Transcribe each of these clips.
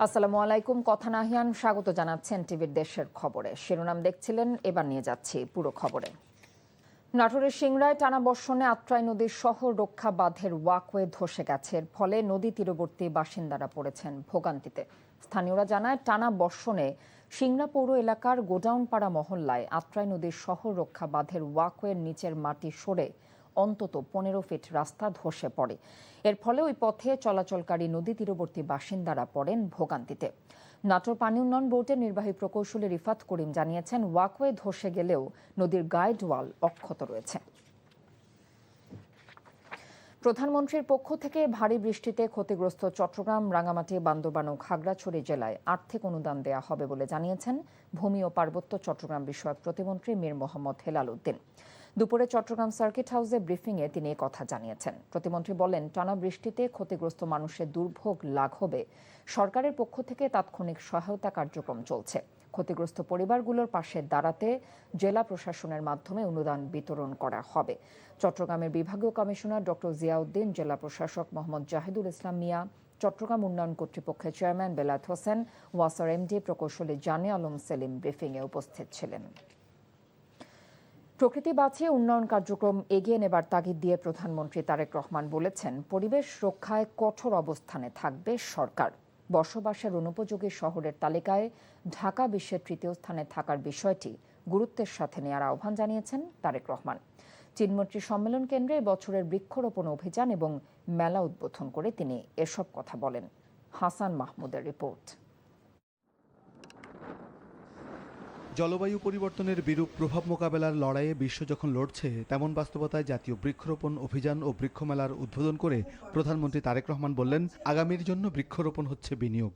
আসসালামু আলাইকুম। কথা নাহিয়ান স্বাগত জানাচ্ছেন টিভির দেশের খবরে। শিরোনাম দেখছিলেন, এবার নিয়ে যাচ্ছি পুরো খবরে। নাটোরের সিংড়ায় টানা বর্ষণে আত্রাই নদীর শহর রক্ষা বাঁধের ওয়াকওয়ে ধসে গেছে। এর ফলে নদী তীরবর্তী বাসিন্দারা পড়েছেন ভোগান্তিতে। স্থানীয়রা জানায়, টানা বর্ষণে সিংড়া পৌর এলাকার গোডাউনপাড়া মহল্লায় আত্রাই নদীর শহর রক্ষা বাঁধের ওয়াকওয়ের নিচের মাটি সরে অন্তত 15 ফিট রাস্তা ধসে পড়ে। এর ফলে ওই পথে চলাচলকারী নদী তীরবর্তী বাসিন্দারা পড়েন ভোগান্তিতে। নাটোর পানি উন্নয়ন বোর্ডের নির্বাহী প্রকৌশলী রিফাত করিম জানিয়েছেন, ওয়াকওয়ে ধসে গেলেও নদীর গাইড ওয়াল অক্ষত রয়েছে। প্রধানমন্ত্রীর পক্ষ থেকে ভারী বৃষ্টিতে ক্ষতিগ্রস্ত চট্টগ্রাম, রাঙামাটি, বান্দরবান ও খাগড়াছড়ি জেলায় আর্থিক অনুদান দেয়া হবে বলে জানিয়েছেন ভূমি ও পার্বত্য চট্টগ্রাম বিষয়ক প্রতিমন্ত্রী মীর মোহাম্মদ হেলাল উদ্দিন। দুপুরে চট্টগ্রাম সার্কিট হাউসে ব্রিফিংয়ে তিনি এই কথা জানিয়েছেন। প্রতিমন্ত্রী বলেন, টানা বৃষ্টিতে ক্ষতিগ্রস্ত মানুষের দুর্ভোগ লাঘবে সরকারের পক্ষ থেকে তাৎক্ষণিক সহায়তা কার্যক্রম চলছে। ক্ষতিগ্রস্ত পরিবারগুলোর পাশে দাঁড়াতে জেলা প্রশাসনের মাধ্যমে অনুদান বিতরণ করা হবে। চট্টগ্রামের বিভাগীয় কমিশনার ডক্টর জিয়াউদ্দিন, জেলা প্রশাসক মোহাম্মদ জাহিদুল ইসলাম মিয়া, চট্টগ্রাম উন্নয়ন কর্তৃপক্ষের চেয়ারম্যান বেলায়েত হোসেন, ওয়াসার এমডি প্রকৌশলী জানে আলম সেলিম ব্রিফিংয়ে উপস্থিত ছিলেন। প্রকৃতি বাঁচিয়ে উন্নয়ন কার্যক্রম এগিয়ে নেবার তাগিদ দিয়ে প্রধানমন্ত্রী তারেক রহমান বলেছেন, পরিবেশ রক্ষায় কঠোর অবস্থানে থাকবে সরকার। বসবাসের অনুপযোগী শহরের তালিকায় ঢাকা বিশ্বের তৃতীয় স্থানে থাকার বিষয়টি গুরুত্বের সাথে নেওয়ার আহ্বান জানিয়েছেন তারেক রহমান। চিনমৈত্রী সম্মেলন কেন্দ্রে বছরের বৃক্ষরোপণ অভিযান এবং মেলা উদ্বোধন করে তিনি এসব কথা বলেন। হাসান মাহমুদের রিপোর্ট। জলবায়ু পরিবর্তনের বিরূপ প্রভাব মোকাবেলার লড়াইয়ে বিশ্ব যখন লড়ছে, তেমন বাস্তবতায় জাতীয় বৃক্ষরোপণ অভিযান ও বৃক্ষমেলার উদ্বোধন করে প্রধানমন্ত্রী তারেক রহমান বললেন, আগামীর জন্য বৃক্ষরোপণ হচ্ছে বিনিয়োগ।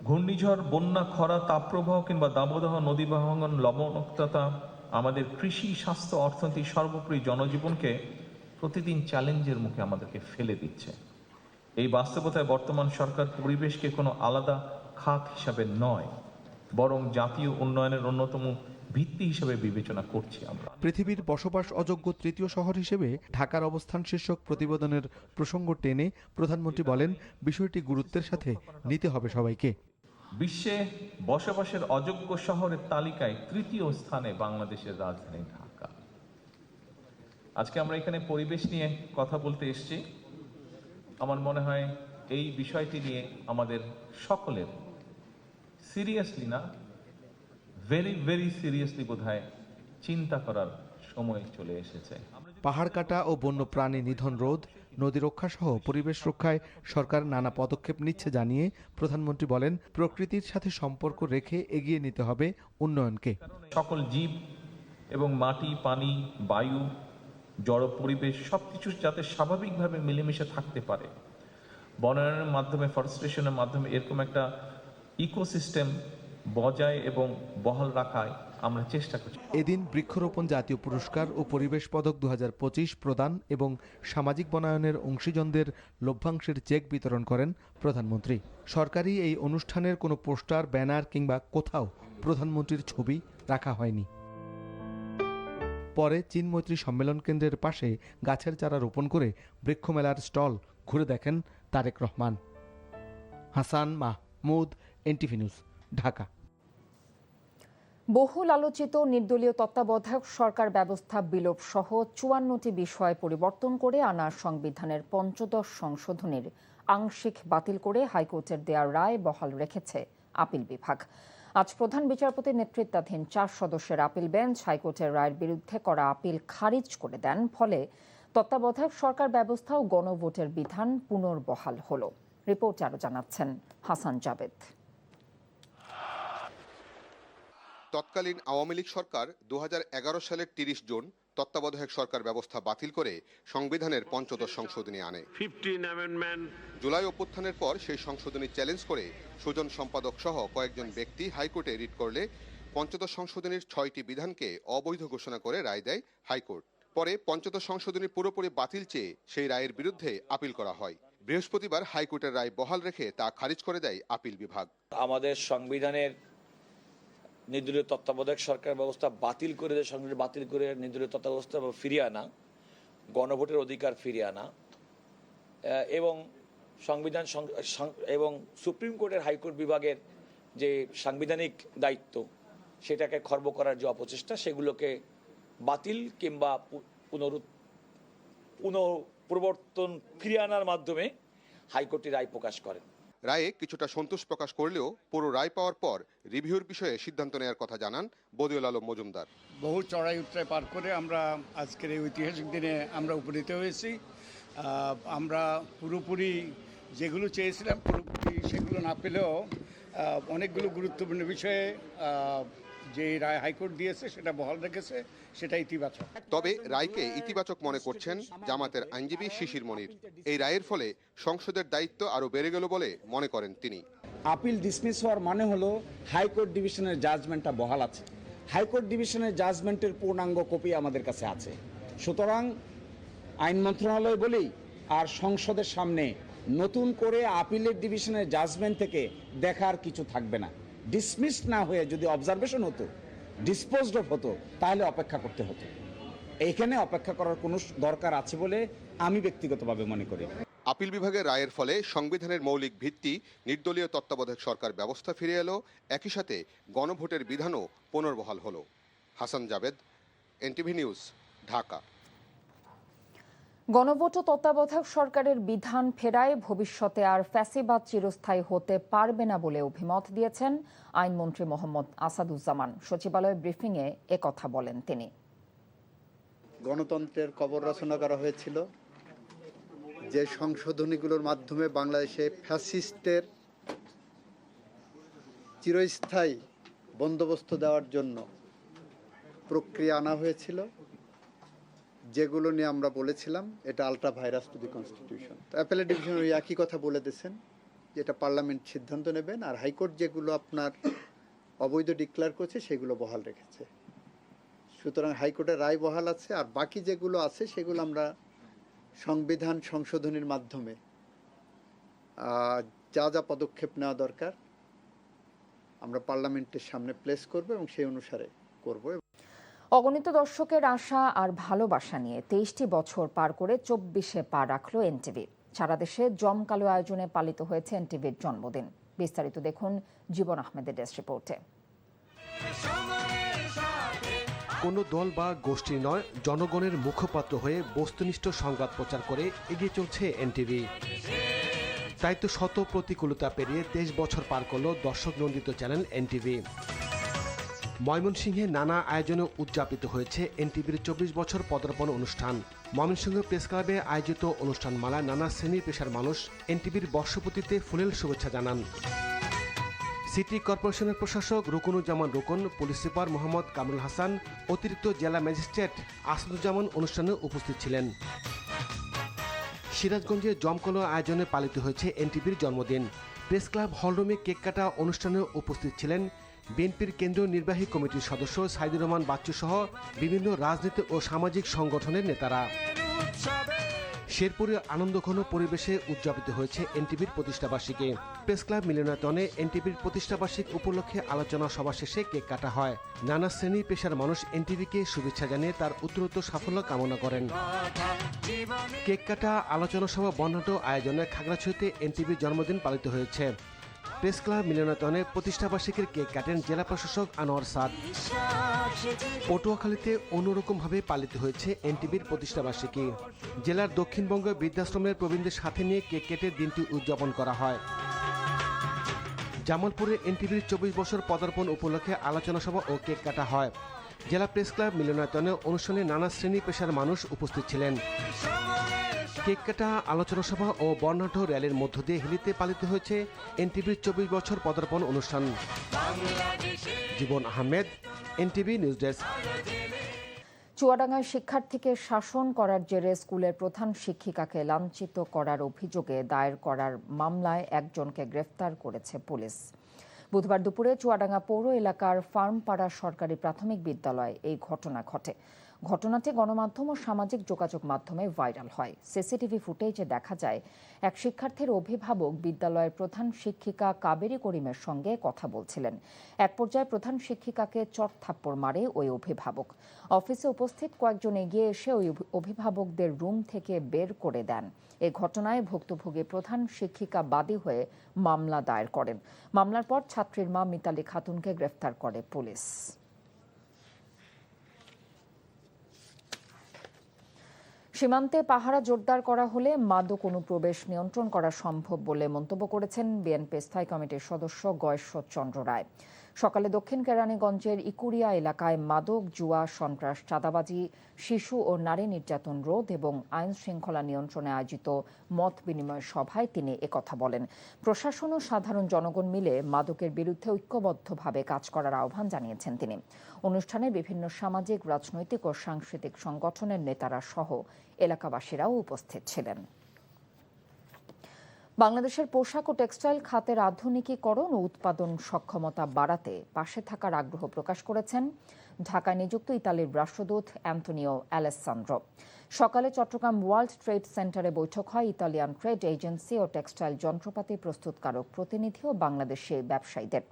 ঘূর্ণিঝড়, বন্যা, খরা, তাপপ্রবাহ কিংবা দাবদাহ, নদী ভাঙন, লবণাক্ততা আমাদের কৃষি, স্বাস্থ্য, অর্থনীতি, সর্বোপরি জনজীবনকে প্রতিদিন চ্যালেঞ্জের মুখে আমাদেরকে ফেলে দিচ্ছে। এই বাস্তবতায় বর্তমান সরকার পরিবেশকে কোনো আলাদা খাত হিসাবে নয়, বরং জাতীয় উন্নয়নের অন্যতম ভিত্তি হিসেবে বিবেচনা করছি। আমরা পৃথিবীর বসবাস অযোগ্য তৃতীয় শহর হিসেবে ঢাকার অবস্থান শীর্ষক প্রতিবেদনের প্রসঙ্গ টেনে প্রধানমন্ত্রী বলেন, বিষয়টি গুরুত্বের সাথে নিতে হবে সবাইকে। বিশ্বে বসবাসের অযোগ্য শহরের তালিকায় তৃতীয় স্থানে বাংলাদেশের রাজধানী ঢাকা। আজকে আমরা এখানে পরিবেশ নিয়ে কথা বলতে এসেছি। আমার মনে হয় এই বিষয়টি নিয়ে আমাদের সকলের সিরিয়াসলি না, ভেরি ভেরি সিরিয়াসলি বোধহয় চিন্তা করার সময় চলে এসেছে। পাহাড় কাটা ও বন্য প্রাণী নিধন রোধ, নদী রক্ষা সহ পরিবেশ রক্ষায় সরকার নানা পদক্ষেপ নিচ্ছে জানিয়ে প্রধানমন্ত্রী বলেন, প্রকৃতির সাথে সম্পর্ক রেখে এগিয়ে নিতে হবে উন্নয়নকে। সকল জীব এবং মাটি, পানি, বায়ু, জড় পরিবেশ সবকিছু যাতে স্বাভাবিকভাবে মিলেমিশে থাকতে পারে, বনায়নের মাধ্যমে, ফরেস্টেশনের মাধ্যমে এরকম একটা ইকোসিস্টেম বজায় এবং বহাল রাখায় আমরা চেষ্টা করছি। এদিন বৃক্ষরোপণ জাতীয় পুরস্কার ও পরিবেশ পদক 2025 প্রদান এবং সামাজিক বনায়নের অংশীজনদের লভ্যাংশের চেক বিতরণ করেন প্রধানমন্ত্রী। সরকারি এই অনুষ্ঠানের কোনো পোস্টার, ব্যানার কিংবা কোথাও প্রধানমন্ত্রীর ছবি রাখা হয়নি। পরে চিনমৈত্রী সম্মেলন কেন্দ্রের পাশে গাছের চারা রোপণ করে বৃক্ষমেলার স্টল ঘুরে দেখেন তারেক রহমান। Hasan Mahmud, NTV news, Dhaka. বহুল আলোচিত নির্দলীয় তত্ত্বাবধায়ক সরকার ব্যবস্থা বিলোপ সহ 54টি বিষয় পরিবর্তন করে আনা সংবিধানের 15 সংশোধনীর আংশিক বাতিল করে হাইকোর্টের দেয়া রায় বহাল রেখেছে আপিল বিভাগ। আজ প্রধান বিচারপতির নেতৃত্বাধীন 4 সদস্যের আপিল বেঞ্চ হাইকোর্টের রায়ের বিরুদ্ধে করা আপিল খারিজ করে দেন। ফলে তত্ত্বাবধায়ক সরকার ব্যবস্থা ও গণভোটের বিধান পুনর্বহাল হল। রিপোর্টে আরও জানাচ্ছেন হাসান জাবেদ। তৎকালীন আওয়ামী লীগ সরকার 2011 সালের 30 জুন তত্ত্বাবধায়ক সরকার ব্যবস্থা বাতিল করে সংবিধানের 15 সংশোধনী আনে। জুলাই অভ্যুত্থানের পর সেই সংশোধনী চ্যালেঞ্জ করে সুজন সম্পাদক সহ কয়েকজন ব্যক্তি হাইকোর্টে রিট করলে 15 সংশোধনীর 6টি বিধানকে অবৈধ ঘোষণা করে রায় দেয় হাইকোর্ট। পরে 15 সংশোধনী পুরোপুরি বাতিল চেয়ে সেই রায়ের বিরুদ্ধে আপিল করা হয়। বৃহস্পতিবার হাইকোর্টের রায় বহাল রেখে তা খারিজ করে দেয় আপিল বিভাগ। আমাদের সংবিধানের নির্দলীয় তত্ত্বাবধায়ক সরকার ব্যবস্থা বাতিল করে সংবিধান বাতিল করে নির্দলীয় তত্ত্বাবস্থা ফিরিয়ে আনা, গণভোটের অধিকার ফিরিয়ে আনা এবং সংবিধান এবং সুপ্রিম কোর্টের হাইকোর্ট বিভাগের যে সাংবিধানিক দায়িত্ব সেটাকে খর্ব করার যে অপচেষ্টা সেগুলোকে বাতিল কিংবা পুনঃপ্রবর্তন ফিরিয়ে আনার মাধ্যমে হাইকোর্টের রায় প্রকাশ করেন। রায়ে কিছুটা সন্তোষ প্রকাশ করলেও পুরো রায় পাওয়ার পর রিভিউর বিষয়ে সিদ্ধান্ত নেওয়ার কথা জানান বদিউল আলম মজুমদার। বহু চড়াই উতরাই পার করে আমরা আজকের এই ঐতিহাসিক দিনে আমরা উপনীত হয়েছি। আমরা পুরোপুরি যেগুলো চেয়েছিলাম পুরোপুরি সেগুলো না পেলেও অনেকগুলো গুরুত্বপূর্ণ বিষয়ে যে রায় হাইকোর্ট দিয়েছে সেটা বহাল রেখেছে, সেটা ইতিবাচক। তবে রায়কে ইতিবাচক মনে করছেন জামাতের আইনজীবী শিশির মনির। এই রায়ের ফলে সংসদের দায়িত্ব আরও বেড়ে গেল বলে মনে করেন তিনি। আপিল ডিসমিস হওয়ার মানে হলো হাইকোর্ট ডিভিশনের জাজমেন্টটা বহাল আছে। হাইকোর্ট ডিভিশনের জাজমেন্টের পূর্ণাঙ্গ কপি আমাদের কাছে আছে। সুতরাং আইন মন্ত্রণালয় বলেই আর সংসদের সামনে নতুন করে আপিলের ডিভিশনের জাজমেন্ট থেকে দেখার কিছু থাকবে না। ডিসমিসড না হয়ে যদি অবজারভেশন হতো, ডিসপোজড অফ হতো, তাহলে অপেক্ষা করতে হতো। এইখানে অপেক্ষা করার কোনো দরকার আছে বলে আমি ব্যক্তিগতভাবে মনে করি। আপিল বিভাগের রায়ের ফলে সংবিধানের মৌলিক ভিত্তি নির্দলীয় তত্ত্বাবধায়ক সরকার ব্যবস্থা ফিরে এলো, একই সাথে গণভোটের বিধানও পুনর্বহাল হলো। Hasan Jabed, NTV news, Dhaka. গণভোট ও তত্ত্বাবধায়ক সরকারের বিধান ফেরায় ভবিষ্যতে আর ফ্যাসিবাদ চিরস্থায়ী হতে পারবে না বলে অভিমত দিয়েছেন আইনমন্ত্রী মোহাম্মদ আসাদুজ্জামান। সচিবালয় ব্রিফিংয়ে একথা বলেন তিনি। গণতন্ত্রের কবর রচনা করা হয়েছিল, যে সংশোধনীগুলোর মাধ্যমে বাংলাদেশে ফ্যাসিস্টের চিরস্থায়ী বন্দোবস্ত দেওয়ার জন্য প্রক্রিয়া আনা হয়েছিল, যেগুলো নিয়ে আমরা বলেছিলাম এটা ultra virus to the constitution. তো অ্যাপেলেট ডিভিশন ওই একই কথা বলে দিয়েছেন, যেটা পার্লামেন্ট সিদ্ধান্ত নেবেন, আর হাইকোর্ট যেগুলো আপনার অবৈধ ডিক্লেয়ার করছে সেগুলো বহাল রেখেছে। সুতরাং হাইকোর্টের রায় বহাল আছে, আর বাকি যেগুলো আছে সেগুলো আমরা সংবিধান সংশোধনীর মাধ্যমে যা যা পদক্ষেপ নেওয়া দরকার আমরা পার্লামেন্টের সামনে প্লেস করব এবং সেই অনুসারে করব। অগণিত দর্শকের আশা আর ভালোবাসা নিয়ে 23টি বছর পার করে 24-এ পা রাখল এনটিভি। সারা দেশে জমকালো আয়োজনে পালিত হয়েছে এনটিভির জন্মদিন। বিস্তারিত দেখুন জীবন আহমেদের ডেস্ক রিপোর্টে। কোনো দল বা গোষ্ঠী নয়, জনগণের মুখপাত্র হয়ে বস্তুনিষ্ঠ সংবাদ প্রচার করে এগিয়ে চলছে এনটিভি। তাই তো শত প্রতিকূলতা পেরিয়ে 23 বছর পার করল দর্শক নন্দিত চ্যানেল এনটিভি। ময়মনসিংহে নানা আয়োজনে উদযাপিত হয়েছে এনটিভির 24 বছর পদার্পণ অনুষ্ঠান। ময়মনসিংহ প্রেস ক্লাবে আয়োজিত অনুষ্ঠানমালায় নানা শ্রেণীর পেশার মানুষ এনটিভির বর্ষপূর্তিতে ফুলেল শুভেচ্ছা জানান। সিটি কর্পোরেশনের প্রশাসক রুকনুজ্জামান রুকন, পুলিশ সুপার মোহাম্মদ কামরুল হাসান, অতিরিক্ত জেলা ম্যাজিস্ট্রেট আসাদুজ্জামান অনুষ্ঠানে উপস্থিত ছিলেন। সিরাজগঞ্জে জমকালো আয়োজনে পালিত হয়েছে এনটিভির জন্মদিন। প্রেস ক্লাব হলরুমে কেক কাটা অনুষ্ঠানে উপস্থিত ছিলেন বিএনপির কেন্দ্রীয় নির্বাহী কমিটির সদস্য সাইদুর রহমান বাচ্চু সহ বিভিন্ন রাজনীতি ও সামাজিক সংগঠনের নেতারা। শেরপুরে আনন্দঘন পরিবেশে উদযাপিত হয়েছে এনটিভির প্রতিষ্ঠাবার্ষিকী। প্রেস ক্লাব মিলনায়তনে এনটিভির প্রতিষ্ঠাবার্ষিক উপলক্ষে আলোচনা সভা শেষে কেক কাটা হয়। নানা শ্রেণী পেশার মানুষ এনটিভিকে শুভেচ্ছা জানিয়ে তার উত্তরোত্তর সাফল্য কামনা করেন। কেক কাটা আলোচনা সভা বর্ণাঢ্য আয়োজনে খাগড়াছড়িতে এনটিভির জন্মদিন পালিত হয়েছে। প্রেস ক্লাব মিলনায়তনে প্রতিষ্ঠাবার্ষিকীর কেক কাটেন জেলা প্রশাসক আনোয়ার সাদ। পটুয়াখালীতে অন্যরকমভাবে পালিত হয়েছে এনটিভির প্রতিষ্ঠাবার্ষিকী। জেলার দক্ষিণবঙ্গ বৃদ্ধাশ্রমের প্রবীণদের সাথে নিয়ে কেক কেটে দিনটি উদযাপন করা হয়। জামালপুরে এনটিভির 24 বছর পদার্পণ উপলক্ষে আলোচনা সভা ও কেক কাটা হয়। জেলা প্রেস ক্লাব মিলনায়তনে অনুষ্ঠানে নানা শ্রেণী পেশার মানুষ উপস্থিত ছিলেন। কেক কাটা আলোচনা সভা ও বর্ণাঢ্য র্যালির মধ্য দিয়ে হিলিতে পালিত হয়েছে এনটিভির 24 বছর পদার্পণ অনুষ্ঠান। জীবন আহমেদ, এনটিভি নিউজ ডেস্ক। চুয়াডাঙ্গায় শিক্ষার্থীকে শাসন করার জেরে স্কুলের প্রধান শিক্ষিকাকে লাঞ্ছিত করার অভিযোগে দায়ের করার মামলায় একজনকে গ্রেফতার করেছে পুলিশ। বুধবার দুপুরে চুয়াডাঙ্গা পৌর এলাকার ফার্মপাড়া সরকারি প্রাথমিক বিদ্যালয়ে এই ঘটনা ঘটে। ঘটনাটি গণমাধ্যম ও সামাজিক যোগাযোগ মাধ্যমে ভাইরাল হয়। সিসিটিভি ফুটেজে দেখা যায় এক শিক্ষার্থীর অভিভাবক বিদ্যালয়ের প্রধান শিক্ষিকা কাবেরী করিমের সঙ্গে কথা বলছিলেন। এক পর্যায়ে প্রধান শিক্ষিকাকে চড় থাপ্পড় মারে ওই অভিভাবক। অফিসে উপস্থিত কয়েকজন এগিয়ে এসে ওই অভিভাবকদের রুম থেকে বের করে দেন। এ ঘটনায় ভুক্তভোগী প্রধান শিক্ষিকা বাদী হয়ে মামলা দায়ের করেন। মামলার পর ছাত্রীর মা মিতালী খাতুনকে গ্রেফতার করে পুলিশ। সীমান্তে পাহারা জোরদার করা হলে মাদক অনুপ্রবেশ নিয়ন্ত্রণ করা সম্ভব বলে মন্তব্য করেছেন বিএনপি স্থায়ী কমিটির সদস্য গয়েশ্বর চন্দ্র রায়। সকালে দক্ষিণ কেরানীগঞ্জের ইকুরিয়া এলাকায় মাদক, জুয়া, সন্ত্রাস, চাঁদাবাজি, শিশু ও নারী নির্যাতন রোধ এবং আইন শৃঙ্খলা নিয়ন্ত্রণে আয়োজিত মত বিনিময় সভায় তিনি একথা বলেন। প্রশাসন ও সাধারণ জনগণ মিলে মাদকের বিরুদ্ধে ঐক্যবদ্ধভাবে কাজ করার আহ্বান জানিয়েছেন তিনি। অনুষ্ঠানে বিভিন্ন সামাজিক, রাজনৈতিক ও সাংস্কৃতিক সংগঠনের নেতারা সহ এলাকাবাসীরাও উপস্থিত ছিলেন। বাংলাদেশের পোশাক ও টেক্সটাইল খাতের আধুনিকীকরণ ও উৎপাদন সক্ষমতা বাড়াতে পাশে থাকার আগ্রহ প্রকাশ করেছেন ঢাকায় নিযুক্ত ইতালির রাষ্ট্রদূত অ্যান্তোনিও অ্যালেসান্দ্রো। সকালে চট্টগ্রাম ওয়ার্ল্ড ট্রেড সেন্টারে বৈঠক হয় ইতালিয়ান ট্রেড এজেন্সি ও টেক্সটাইল যন্ত্রপাতি প্রস্তুতকারক প্রতিনিধি ও বাংলাদেশি ব্যবসায়ীদের।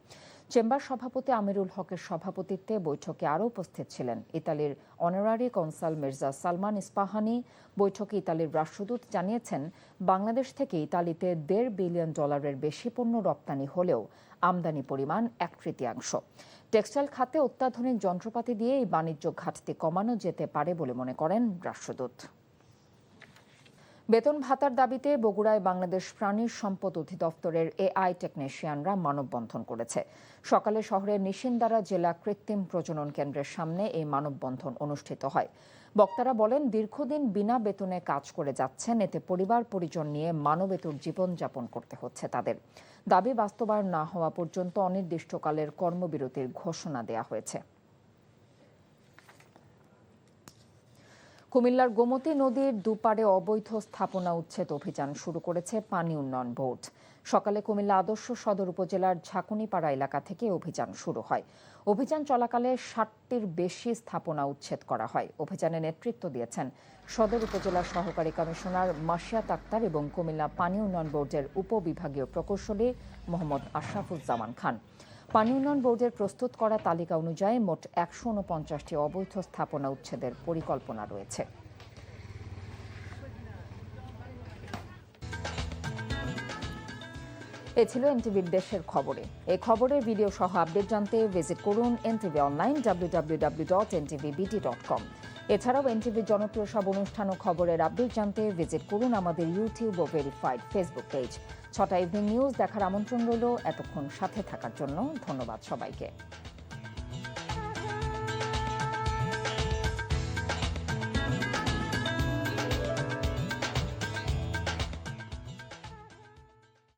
চেম্বার সভাপতি আমিরুল হকের সভাপতিত্বে বৈঠকে আরও উপস্থিত ছিলেন ইতালির অনারারি কনসাল মির্জা সালমান ইস্পাহানি। বৈঠকে ইতালির রাষ্ট্রদূত জানিয়েছেন, বাংলাদেশ থেকে ইতালিতে $1.5 বিলিয়ন বেশি পণ্য রপ্তানি হলেও আমদানি পরিমাণ 1/3। টেক্সটাইল খাতে অত্যাধুনিক যন্ত্রপাতি দিয়ে এই বাণিজ্য ঘাটতি কমানো যেতে পারে বলে মনে করেন রাষ্ট্রদূত। বেতন ভাতার দাবিতে বগুড়ায় বাংলাদেশ প্রাণী সম্পদ অধিদপ্তরের এআই টেকনিশিয়ানরা মানববন্ধন করেছে। সকালে শহরের নিশিন্দারা জেলা কৃত্রিম প্রজনন কেন্দ্রের সামনে এই মানববন্ধন অনুষ্ঠিত হয়। বক্তারা বলেন, দীর্ঘদিন বিনা বেতনে কাজ করে যাচ্ছেন, এতে পরিবার পরিজন নিয়ে মানবেতর জীবনযাপন করতে হচ্ছে তাদের। দাবি বাস্তবায়ন না হওয়া পর্যন্ত অনির্দিষ্টকালের কর্মবিরতির ঘোষণা দেয়া হয়েছে। কুমিল্লার গোমতী নদীর দুপারে অবৈধ স্থাপনা উচ্ছেদ অভিযান শুরু করেছে পানি উন্নয়ন বোর্ড। সকালে কুমিল্লা আদর্শ সদর উপজেলার ঝাঁকুনিপাড়া এলাকা থেকে অভিযান শুরু হয়। অভিযান চলাকালে 60টির বেশি স্থাপনা উচ্ছেদ করা হয়। অভিযানে নেতৃত্ব দিয়েছেন সদর উপজেলার সহকারী কমিশনার মাসিয়াত আক্তার এবং কুমিল্লা পানি উন্নয়ন বোর্ডের উপবিভাগীয় প্রকৌশলী মোহাম্মদ আশরাফুজ্জামান খান। পানি উন্নয়ন বোর্ডের প্রস্তুত করা তালিকা অনুযায়ী মোট 149টি অবৈধ স্থাপনা উচ্ছেদের পরিকল্পনা রয়েছে। এ ছিল এনটিভির দেশের খবরে। এই খবরের ভিডিও সহ আপডেট জানতে ভিজিট করুন এনটিভি অনলাইন www.ntvbt.com। এছাড়াও এনটিভির জনপ্রিয় সব অনুষ্ঠান ও খবরের আপডেট জানতে ভিজিট করুন আমাদের ইউটিউব ও ভেরিফাইড ফেসবুক পেজ। 6টা ইভিনিং নিউজ দেখার আমন্ত্রণ রইল। এতক্ষণ সাথে থাকার জন্য ধন্যবাদ সবাইকে।